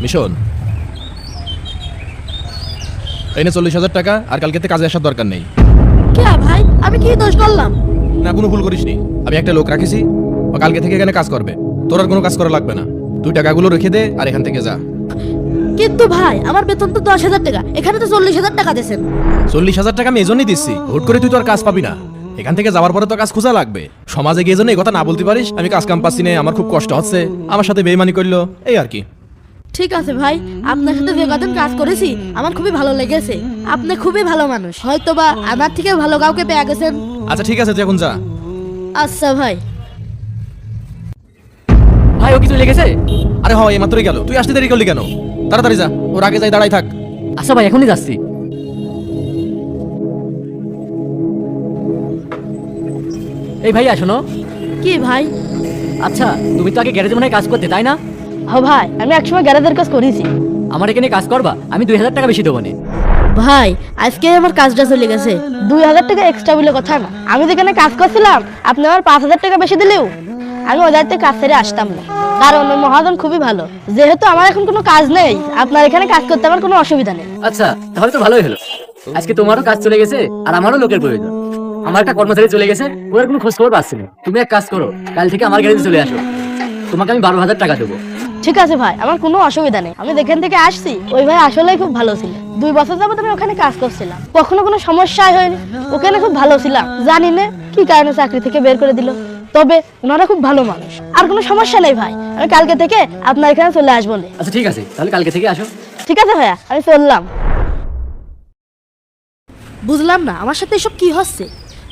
Mission, এনে 40,000 টাকা, আর কালকে কাজে আসার দরকার নেই। কে ভাই, আমি কি দোষ করলাম? না, কোনো ভুল করিসনি। আমি একটা লোক রাখিছি, ও কালকে থেকে এখানে কাজ করবে। তোর আর কোনো কাজ করা লাগবে না। তুই টাকাগুলো রেখে দে আর এখান থেকে যা। কিন্তু ভাই, আমার বেতন তো 10,000 টাকা, এখানে তো 40,000 টাকা দিয়েছেন। 40,000 টাকা আমি এজন্যই দিচ্ছি, হুট করে তুই তো আর কাজ পাবি না। এখান থেকে যাওয়ার পরে তো কাজ খোঁজা লাগবে। সমাজে গিয়ে জন্য এই কথা না বলতে পারিস আমি কাজ কাম পাচ্ছি না, আমার খুব কষ্ট হচ্ছে, আমার সাথে বেইমানি করলো, এই আর কি। ঠিক আছে ভাই, আপনার সাথে যে কদিন কাজ করেছি আমার খুবই ভালো লেগেছে। আপনি খুবই ভালো মানুষ, হয়তোবা আমার থেকে ভালো কাউকে পেয়ে গেছেন। আচ্ছা ঠিক আছে, তুই এখন যা। আচ্ছা ভাই। ভাই, ও কি চলে গেছে? আরে হয়, এই মাত্রই গেল। তুই আসতে দেরি করলি কেন? তাড়াতাড়ি যা, ওর আগে যাই, দাঁড়াই থাক। আচ্ছা ভাই, এখনই যাচ্ছি। এই ভাইয়া শোনো। কি ভাই? আচ্ছা, তুমি তো আগে গ্যারেজে মনে হয় কাজ করতে, তাই না? হ্যাঁ ভাই, আমি একসময় গ্যারেজের কাজ করেছি। আমার এখানে কাজ করবা, আমি 2,000 টাকা বেশি দেবো না। ভাই, আজকে আমার কাজটা চলে গেছে। 2,000 টাকা এক্সট্রা বলে কথা না। আমি যেখানে কাজ করছিলাম আপনি আমার 5,000 টাকা বেশি দিলেও আমি ওদের থেকে কাজ ছেড়ে আসতাম না, কারণ ওই মহাজন খুবই ভালো। যেহেতু আমার এখন কোনো কাজ নেই, আপনার এখানে কাজ করতে আমার কোনো অসুবিধা নেই। আচ্ছা, তাহলে তো ভালোই হলো। আজকে তোমারও কাজ চলে গেছে আর আমারও লোকের প্রয়োজন। আমার একটা কর্মচারী চলে গেছে, ওর কোনো খোঁজ খবর পাচ্ছি না। তুমি এক কাজ করো, কাল থেকে আমার গ্যারেজে চলে আসো, তোমাকে আমি 12,000 টাকা দেবো। ঠিক আছে ভাই, আমার কোনো অসুবিধা নেই। আমি যেখান থেকে আসছি ওই ভাই আসলেই খুব ভালো ছিল। 2 বছর যাবত আমি ওখানে কাজ করছিলাম, কখনো কোনো সমস্যাই হয়নি। ওখানে খুব ভালো ছিলাম, জানি না কি কারণে চাকরি থেকে বের করে দিল। তবে ওনারা খুব ভালো মানুষ, আর কোনো সমস্যা নেই ভাই। আমি কালকে থেকে আপনার এখানে চলে আসবো। আচ্ছা ঠিক আছে, তাহলে কালকে থেকে আসো। ঠিক আছে ভাইয়া, আমি চললাম। বুঝলাম না আমার সাথে এসব কি হচ্ছে।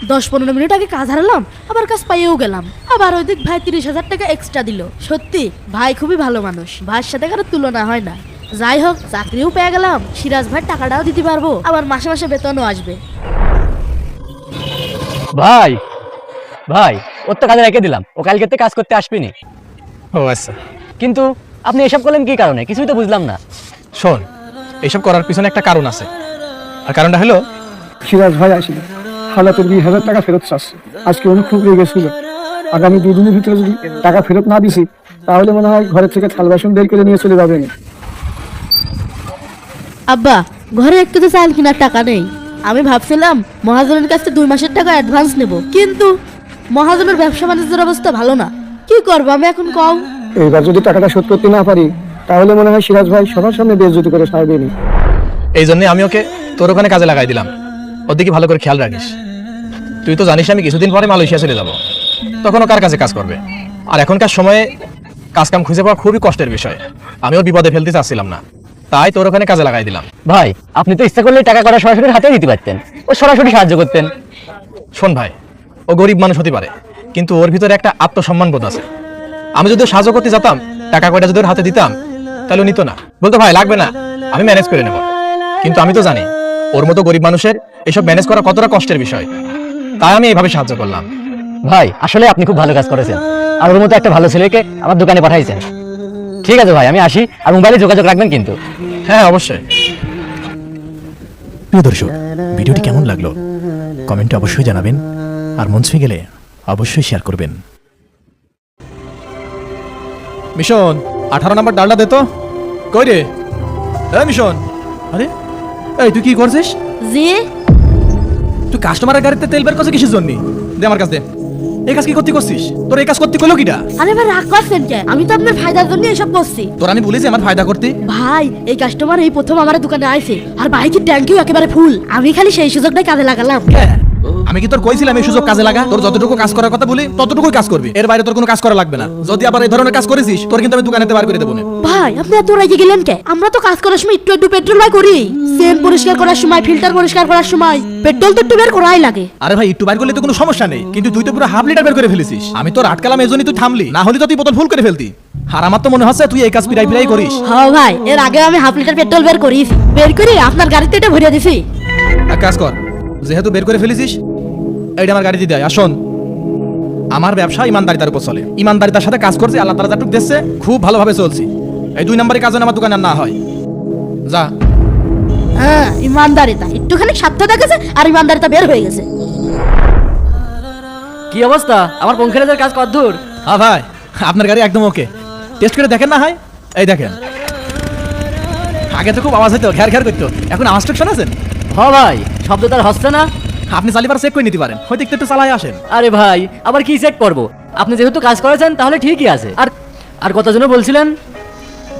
10-15 মিনিট আগে কাজ হারালাম, আবার কাজ পাইয়েও গেলাম, আবার ওই দিক ভাই 30,000 টাকা এক্সট্রা দিল। সত্যি ভাই খুবই ভালো মানুষ, ভাইয়ের সাথে কারো তুলনা হয় না। যাই হোক, চাকরিও পেয়ে গেলাম, সিরাজ ভাই টাকাটাও দিতে পারবো, আবার মাসে মাসে বেতনও আসবে। ভাই ভাই, ওর তো কাজে রেখে দিলাম, ও কালকে থেকে কাজ করতে আসবেনি। ও আচ্ছা। কিন্তু আপনি এসব করলেন কি কারণে, কিছুই তো বুঝলাম না। শোন, এইসব করার পিছনে একটা কারণ আছে, আর কারণটা হলো সিরাজ ভাই আসিল হালাতের 20,000 টাকা ফেরত চাচ্ছে। আজকে উনি খুব রেগেছিল। আগামী 2 দিনের ভিতরে যদি টাকা ফেরত না দিছি তাহলে মনে হয় ঘরের থেকে থাল বাসন বের করে নিয়ে চলে যাবেন। আব্বা, ঘরে একটু তো চাল কেনার টাকা নেই। আমি ভাবছিলাম মহাজনের কাছে 2 মাসের টাকা অ্যাডভান্স নেব, কিন্তু মহাজনের ব্যবসা বাণিজ্যের অবস্থা ভালো না। কি করবো আমি এখন, কও? এইবার যদি টাকাটা শোধ করতে না পারি তাহলে মনে হয় সিরাজ ভাই সবার সামনে বেইজ্জতি করে ছাড়বেনি। এই জন্য আমি ওকে তোর ওখানে কাজে লাগাই দিলাম। ওর দিকে ভালো করে খেয়াল রাখিস। তুই তো জানিস আমি কিছুদিন পরে মালয়েশিয়া চলে যাব, তখন ও কার কাছে কাজ করবে? আর এখনকার সময়ে কাজ কাম খুঁজে পাওয়া খুবই কষ্টের বিষয়। আমি ওর বিপদে ফেলতে চাচ্ছিলাম না, তাই তোর ওখানে কাজে লাগাই দিলাম। ভাই, আপনি তো ইচ্ছা করলে টাকা করা সরাসরি হাতে দিতে পারতেন, ও সরাসরি সাহায্য করতেন। শোন ভাই, ও গরিব মানুষ হতে পারে, কিন্তু ওর ভিতরে একটা আত্মসম্মান বোধ আছে। আমি যদি সাহায্য করতে যেতাম, টাকা কয়টা যদি ওর হাতে দিতাম, তাহলে নিত না, বলতো ভাই লাগবে না, আমি ম্যানেজ করে নেব। কিন্তু আমি তো জানি ওর মতো গরিব মানুষের এসব ম্যানেজ করা কতটা কষ্টের বিষয়, তাই আমি এইভাবে সাহায্য করলাম। ভাই, আসলে আপনি খুব ভালো কাজ করেছেন, আর ওর মতো একটা ভালো ছেলেকে আমার দোকানে পাঠাইছেন। ঠিক আছে ভাই, আমি আসি, আর মোবাইলে যোগাযোগ রাখবেন কিন্তু। হ্যাঁ অবশ্যই। প্রিয় দর্শক, ভিডিওটি কেমন লাগলো কমেন্টে অবশ্যই জানাবেন, আর মন ছুঁয়ে গেলে অবশ্যই শেয়ার করবেন। মিশন, 18 নম্বর ডালটা দে তো। কই রে? এই মিশন, আরে এই তুই কি করছিস? জি? তুই কাস্টমারের গাড়িতে তেল বের করছিস কিসের জন্য? দে আমার কাছে দে। এই কাজ কি করছিস? তোর এই কাজ করতে কইলো কিটা? আরে ভাই, রাগ করছেন কে? আমি তো আপনার ফায়দার জন্য এসব করছি। তোর আমি বলেছি আমার ফায়দা করতে? ভাই, এই কাস্টমার এই প্রথম আমার দোকানে আইছে, আর বাইকের ট্যাঙ্কিও একেবারে ফুল। আমি খালি সেই সুযোগটাই কাজে লাগালাম। আমি কি তোর কইছিলাম এই সুযোগ কাজে লাগা? তোর যতটুকু কাজ করার কথা বলি ততটুকুই কাজ করবি, এর বাইরে তোর কোনো কাজ করা লাগবে না। যদি আবার এই ধরনের কাজ করেছিস, তোর কিন্তু আমি দোকানেতে বার করে দেবো না। ভাই, আপনি এত রেগে গেলেন কে? আমরা তো কাজ করার সময় একটু একটু পেট্রোল বাই করি। চেন পরিষ্কার করার সময়, ফিল্টার পরিষ্কার করার সময় পেট্রোল তো একটু বের করাই লাগে। আরে ভাই, একটু বাইর করলে তো কোনো সমস্যা নেই, কিন্তু তুই তো পুরো হাফ লিটার বের করে ফেলেছিস। আমি তোর আটকালাম এজন্যই তুই থামলি, না হলে তো তুই বোতল ফুল করে ফেলতি। আর আমার তো মনে হচ্ছে তুই এই কাজ পিরাই পিরাই করিস। হ্যাঁ ভাই, এর আগে আমি হাফ লিটার পেট্রোল বের করিস, বের করে আপনার গাড়িতে এটা ভরিয়ে দিছি। এক কাজ কর, যেহেতু বের করে ফেলেছিস, এইটা আমার গাড়িতে দেয়। আসুন, আমার ব্যবসা ইমানদারিতার উপর চলে, ইমানদারিতার সাথে কাজ করছি, আল্লাহ তাআলা যতটুকু দিচ্ছে খুব ভালোভাবে চলছি। এই 2 নম্বরের কাজ যেন আমার দোকানে আর না হয়। যা। হ্যাঁ, ইমানদারিতা একটুখানি স্বার্থ দেখেছে আর ইমানদারিতা বের হয়ে গেছে। কি অবস্থা, আমার পঙ্খিরাজের কাজ কতদূর? হ্যাঁ ভাই, আপনার গাড়ি একদম ওকে। টেস্ট করে দেখেন না? হয় এই দেখেন। আগে তো খুব আওয়াজ হতো, ঘ্যার ঘ্যার করতো, এখন আওয়াজ ঠিক শোনাছেন? হ ভাই, শব্দ তার হচ্ছে না। আপনি চালিবার চেক করে নিতে পারেন, হয়তো একটু একটু চালাই আসেন। আরে ভাই, আবার কি চেক করব? আপনি যেহেতু কাজ করেছেন তাহলে ঠিকই আছে। আর আর কত জন বলছিলেন?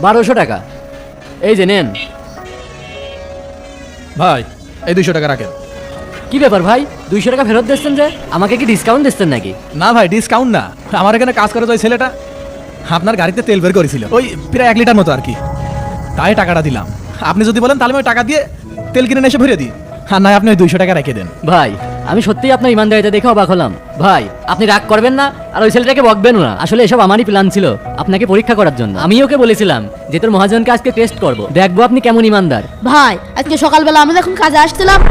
1200 টাকা। এই যে নেন। ভাই এই 200 টাকা রাখেন। কি ব্যাপার ভাই, 200 টাকা ফেরত দিচ্ছেন যে? আমাকে কি ডিসকাউন্ট দিচ্ছেন নাকি? না ভাই, ডিসকাউন্ট না, আমার এখানে কাজ করে ওই ছেলেটা আপনার গাড়িতে তেল বের করেছিল, ওই প্রায় 1 লিটার মতো আর কি, তাই টাকাটা দিলাম। আপনি যদি বলেন তাহলে আমি ওই টাকা দিয়ে তেল কিনে এসে ভরে দিই, আর নয় আপনি ওই 200 টাকা রেখে দেন। ভাই, আমি সত্যিই আপনার ইমানদারিতা দেখে অবাক হলাম। ভাই, আপনি রাগ করবেন না, আর ওই ছেলেটাকে বকবেনও না। আসলে এসব আমারই প্ল্যান ছিল, আপনাকে পরীক্ষা করার জন্য। আমি ওকে বলেছিলাম যে তোর মহাজনকে আজকে টেস্ট করব, দেখবো আপনি কেমন ইমানদার। ভাই আজকে সকালবেলা আমি যখন কাজে আসছিলাম।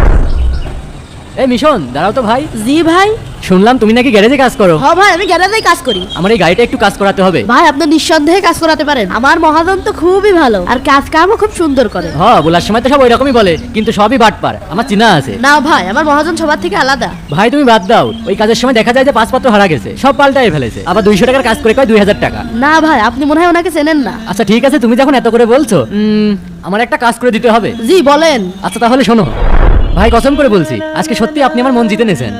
এই মিশন, দাঁড়াও তো ভাই। জি ভাই। শুনলাম তুমি নাকি গ্যারেজে কাজ করো। হ্যাঁ ভাই, আমি গ্যারেজেই কাজ করি। আমার এই গাড়িটা একটু কাজ করাতে হবে। ভাই আপনি নিঃসন্দেহে কাজ করাতে পারেন, আমার মহাজন তো খুবই ভালো আর কাজ কামও খুব সুন্দর করে। হ্যাঁ, বলার সময় তো সব ওই রকমই বলে, কিন্তু সবই বাটপার, আমার চিনা আছে। না ভাই, আমার মহাজন সবার থেকে আলাদা। ভাই তুমি বাদ দাও, ওই কাজের সময় দেখা যায় যে পাসপত্র হারা গেছে, সব পাল্টাই ফেলেছে, আবার 200 টাকার কাজ করে কয় 2000 টাকা। না ভাই, আপনি মনে হয় ওনাকে চেনেন না। আচ্ছা ঠিক আছে, তুমি যখন এত করে বলছো, আমার একটা কাজ করে দিতে হবে। জি বলেন। আচ্ছা তাহলে শোনো ভাই, কসম করে বলছি, আজকে সত্যি আপনি আমার মন জিতে নিয়েছেন।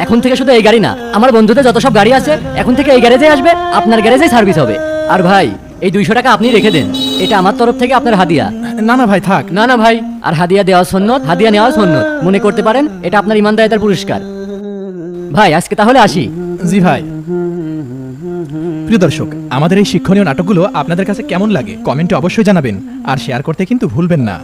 এখন থেকে শুধু এই গাড়ি না, আমার বন্ধুদের যত সব গাড়ি আছে এখন থেকে এই গ্যারেজে আসবে, আপনার গ্যারেজে সার্ভিস হবে। আর ভাই, এই 200 টাকা আপনি রেখে দেন, এটা আমার তরফ থেকে আপনার হাদিয়া। না না ভাই থাক। না না ভাই, আর হাদিয়া দেওয়া সুন্নত, হাদিয়া নেওয়া সুন্নত, মনে করতে পারেন এটা আপনার ইমানদারিতার পুরস্কার। ভাই আজকে তাহলে আসি। জি ভাই। প্রিয় দর্শক, আমাদের এই শিক্ষণীয় নাটকগুলো আপনাদের কাছে কেমন লাগে কমেন্টে অবশ্যই জানাবেন, আর শেয়ার করতে কিন্তু ভুলবেন না।